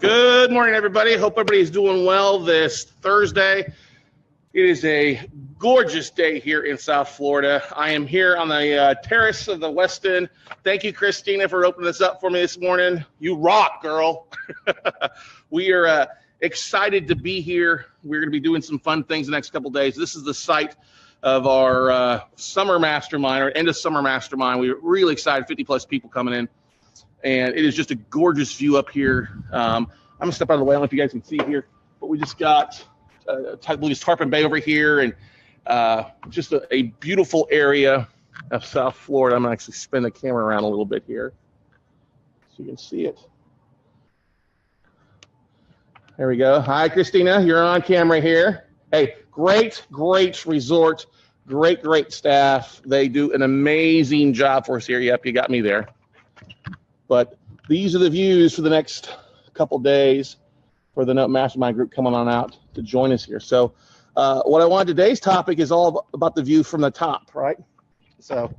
Good morning, everybody. Hope everybody's doing well this Thursday. It is a gorgeous day here in South Florida. I am here on the terrace of the Westin. Thank you, Christina, for opening this up for me this morning. You rock, girl. We are excited to be here. We're going to be doing some fun things the next couple days. This is the site of our summer mastermind, or end of summer mastermind. We're really excited, 50 plus people coming in. And it is just a gorgeous view up here. I'm going to step out of the way. I don't know if you guys can see here, but we just got Tarpon Bay over here, and just a beautiful area of South Florida. I'm going to actually spin the camera around a little bit here so you can see it. There we go. Hi, Christina. You're on camera here. Hey, great resort. Great staff. They do an amazing job for us here. Yep, you got me there. But these are the views for the next couple days for the Note Mastermind group coming on out to join us here. So what I want today's topic is all about the view from the top, right? So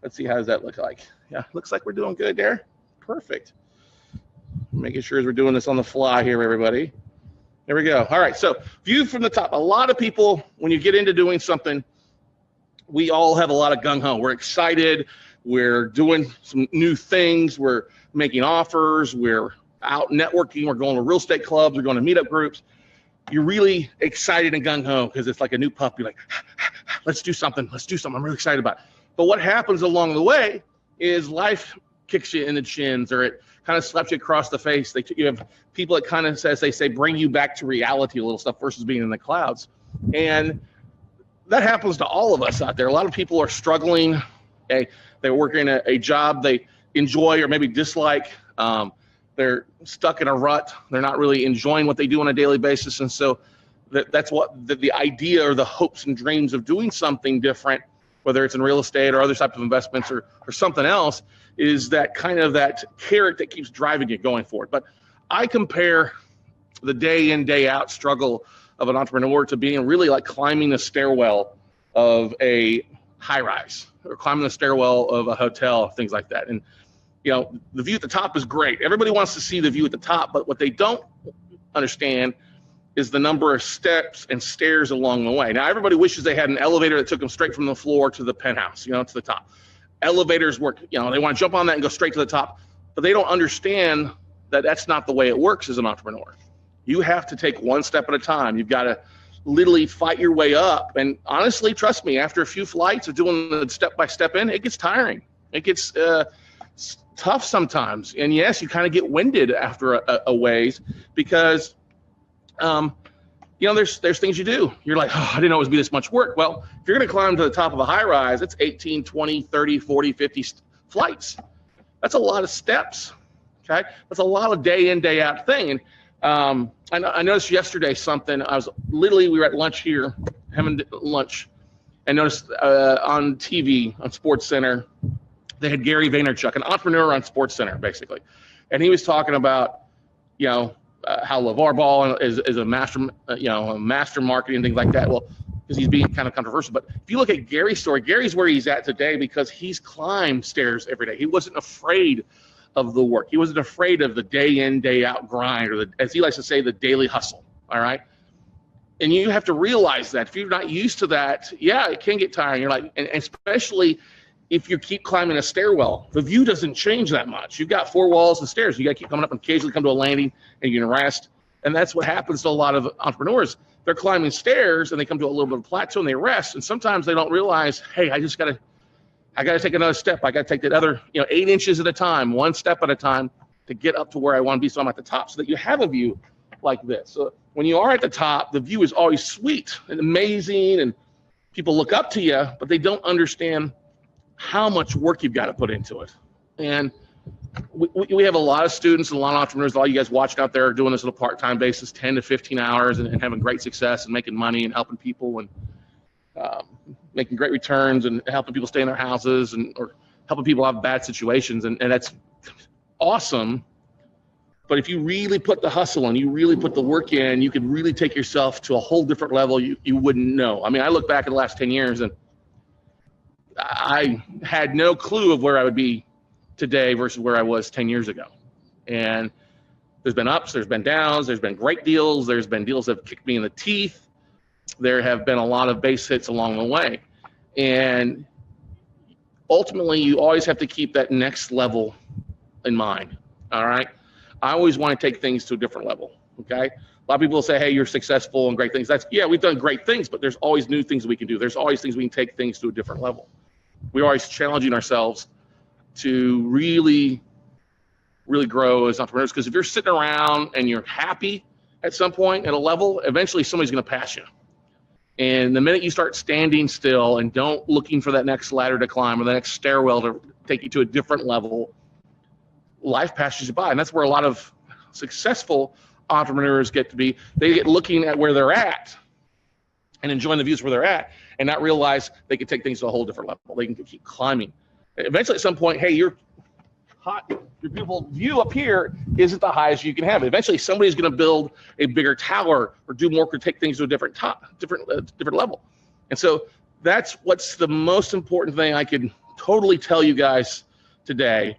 let's see, how does that look like? Yeah, looks like we're doing good there. Perfect. Making sure as we're doing this on the fly here, everybody. There we go. All right, so view from the top. A lot of people, when you get into doing something, we all have a lot of gung-ho. We're excited. We're doing some new things. We're making offers. We're out networking. We're going to real estate clubs. We're going to meetup groups. You're really excited and gung-ho because it's like a new pup. You're like, let's do something. Let's do something. I'm really excited about it. But what happens along the way is life kicks you in the chins, or it kind of slaps you across the face. You have people that kind of, as they say, bring you back to reality, a little stuff versus being in the clouds. And that happens to all of us out there. A lot of people are struggling. They're working a job they enjoy or maybe dislike. They're stuck in a rut. They're not really enjoying what they do on a daily basis. And so that's what the idea or the hopes and dreams of doing something different, whether it's in real estate or other types of investments or something else, is that kind of that carrot that keeps driving you going forward. But I compare the day in, day out struggle of an entrepreneur to being really like climbing the stairwell of a high rise, or climbing the stairwell of a hotel, things like that. And, you know, the view at the top is great. Everybody wants to see the view at the top, but what they don't understand is the number of steps and stairs along the way. Now, everybody wishes they had an elevator that took them straight from the floor to the penthouse, to the top. Elevators work, they want to jump on that and go straight to the top, but they don't understand that that's not the way it works as an entrepreneur. You have to take one step at a time. You've got to literally fight your way up. And honestly, trust me, after a few flights of doing the step-by-step in, it gets tiring. It gets tough sometimes. And yes, you kind of get winded after a ways because, there's things you do. You're like, I didn't know it was be this much work. Well, if you're going to climb to the top of a high rise, it's 18, 20, 30, 40, 50 flights. That's a lot of steps. Okay. That's a lot of day in, day out thing. And I noticed yesterday something. We were at lunch here, having lunch, and noticed on TV, on SportsCenter, they had Gary Vaynerchuk, an entrepreneur on SportsCenter, basically. And he was talking about, how LeVar Ball is a master, a master marketing, things like that. Well, because he's being kind of controversial. But if you look at Gary's story, Gary's where he's at today because he's climbed stairs every day. He wasn't afraid of the work. He wasn't afraid of the day in, day out grind, or as he likes to say, the daily hustle. All right. And you have to realize that if you're not used to that, it can get tiring. You're like, and especially if you keep climbing a stairwell, the view doesn't change that much. You've got four walls and stairs. You got to keep coming up and occasionally come to a landing and you can rest. And that's what happens to a lot of entrepreneurs. They're climbing stairs and they come to a little bit of plateau and they rest. And sometimes they don't realize, hey, I got to take another step. I got to take that other, 8 inches at a time, one step at a time to get up to where I want to be. So I'm at the top so that you have a view like this. So when you are at the top, the view is always sweet and amazing and people look up to you, but they don't understand how much work you've got to put into it. And we have a lot of students and a lot of entrepreneurs, all you guys watching out there are doing this on a part-time basis, 10 to 15 hours and having great success and making money and helping people and making great returns and helping people stay in their houses or helping people have bad situations. And that's awesome. But if you really put the hustle in, you really put the work in, you could really take yourself to a whole different level you wouldn't know. I mean, I look back at the last 10 years and I had no clue of where I would be today versus where I was 10 years ago. And There's been ups, there's been downs, there's been great deals, there's been deals that have kicked me in the teeth. There have been a lot of base hits along the way. And ultimately, you always have to keep that next level in mind, all right? I always want to take things to a different level, okay? A lot of people will say, hey, you're successful and great things. That's, yeah, we've done great things, but there's always new things we can do. There's always things we can take things to a different level. We're always challenging ourselves to really grow as entrepreneurs, because if you're sitting around and you're happy at some point at a level, eventually somebody's going to pass you. And the minute you start standing still and don't looking for that next ladder to climb or the next stairwell to take you to a different level, life passes you by. And that's where a lot of successful entrepreneurs get to be. They get looking at where they're at and enjoying the views where they're at and not realize they can take things to a whole different level. They can keep climbing. Eventually at some point, hey, your beautiful view up here isn't the highest you can have. Eventually somebody's going to build a bigger tower or do more to take things to a different level. And so that's what's the most important thing I can totally tell you guys today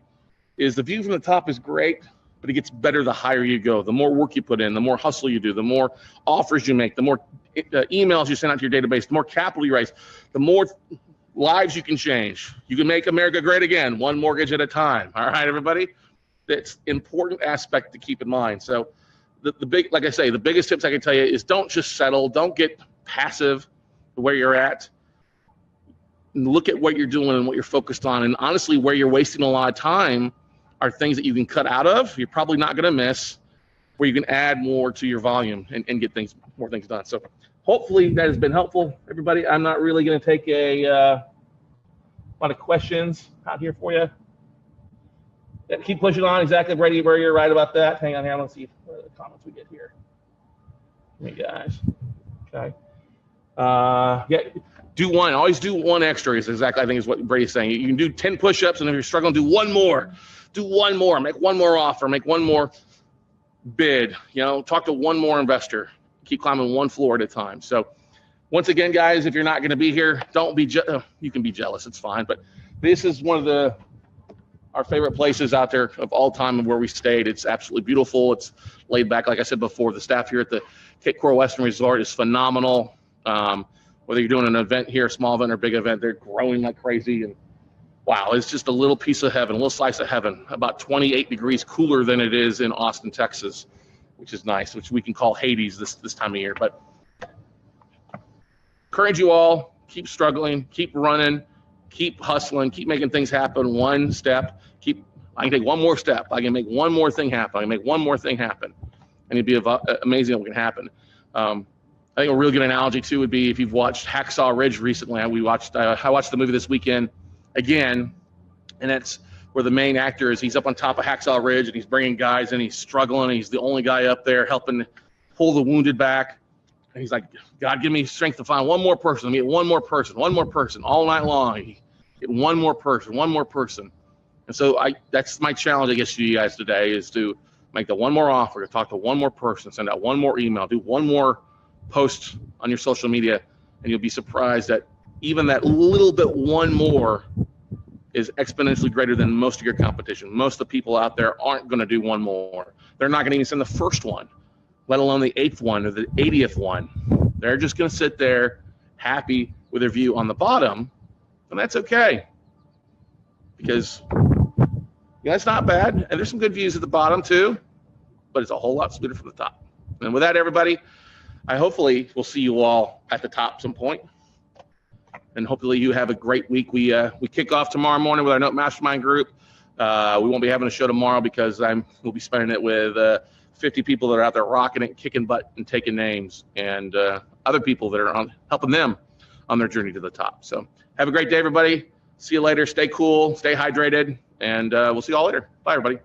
is the view from the top is great, but it gets better the higher you go. The more work you put in, the more hustle you do, the more offers you make, the more emails you send out to your database, the more capital you raise, the more lives you can change. You can make America great again, one mortgage at a time. All right, everybody? That's important aspect to keep in mind. So like I say, the biggest tips I can tell you is don't just settle. Don't get passive where you're at. Look at what you're doing and what you're focused on. And honestly, where you're wasting a lot of time are things that you can cut out of. You're probably not going to miss, where you can add more to your volume and get more things done. So hopefully that has been helpful, everybody. I'm not really going to take a lot of questions out here for you. Yeah, keep pushing on. Exactly where you're right about that. Hang on here. Let's see what the comments we get here. Hey guys. Okay. Yeah. Do one. Always do one extra. Is exactly, I think, is what Brady's saying. You can do 10 push-ups, and if you're struggling, do one more. Do one more. Make one more offer. Make one more bid. You know, talk to one more investor. Keep climbing one floor at a time. So, once again, guys, if you're not going to be here, don't be. You can be jealous. It's fine. But this is one of our favorite places out there of all time, and where we stayed. It's absolutely beautiful. It's laid back. Like I said before, the staff here at the Cape Coral Western Resort is phenomenal. Whether you're doing an event here, a small event or big event, they're growing like crazy. And wow, it's just a little piece of heaven, a little slice of heaven, about 28 degrees cooler than it is in Austin, Texas, which is nice, which we can call Hades this time of year. But encourage you all, keep struggling, keep running, keep hustling, keep making things happen one step. I can take one more step. I can make one more thing happen. I can make one more thing happen. And it'd be amazing what can happen. I think a real good analogy too would be if you've watched Hacksaw Ridge recently. I watched the movie this weekend again, and that's where the main actor is. He's up on top of Hacksaw Ridge and he's bringing guys and he's struggling. He's the only guy up there helping pull the wounded back. And he's like, God, give me strength to find one more person. Let me get one more person all night long. Get one more person. And so that's my challenge, I guess, to you guys today is to make the one more offer, to talk to one more person, send out one more email, do one more post on your social media, and you'll be surprised that even that little bit one more is exponentially greater than most of your competition. Most of the people out there aren't going to do one more. They're not going to even send the first one, let alone the 8th one or the 80th one. They're just going to sit there happy with their view on the bottom, and that's okay, because that's not bad, and there's some good views at the bottom too, but it's a whole lot sweeter from the top. And with that, everybody, hopefully we'll see you all at the top some point, and hopefully you have a great week. We kick off tomorrow morning with our Note Mastermind group. We won't be having a show tomorrow because we'll be spending it with 50 people that are out there rocking it, kicking butt, and taking names, and other people that are helping them on their journey to the top. So have a great day, everybody. See you later. Stay cool, stay hydrated, and we'll see you all later. Bye, everybody.